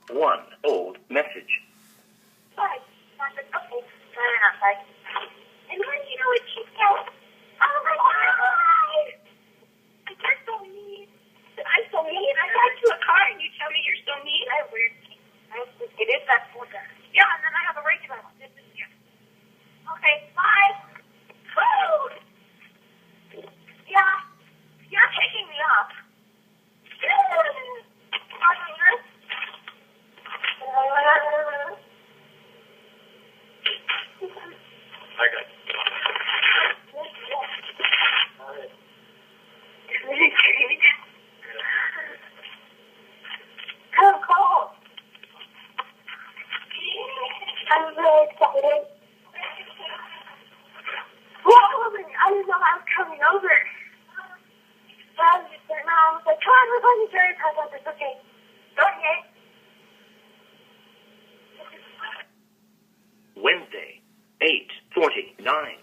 1 old message. Bye. I said, okay. Turn it outside. And then you know what she said? Oh my God! You're so mean. I'm so mean. I got you a car and you tell me you're so mean. I have weird teeth. It is that food. Yeah, and then I have a regular one. This is here. Okay, bye. Food! Yeah. You're taking me up. Okay. I'm cold. I'm really excited. Whoa, I didn't know I was coming over. I was just sitting around. I was like, come on, we're going to Jerry's house. I was like, okay. Okay. Wednesday, 8:49.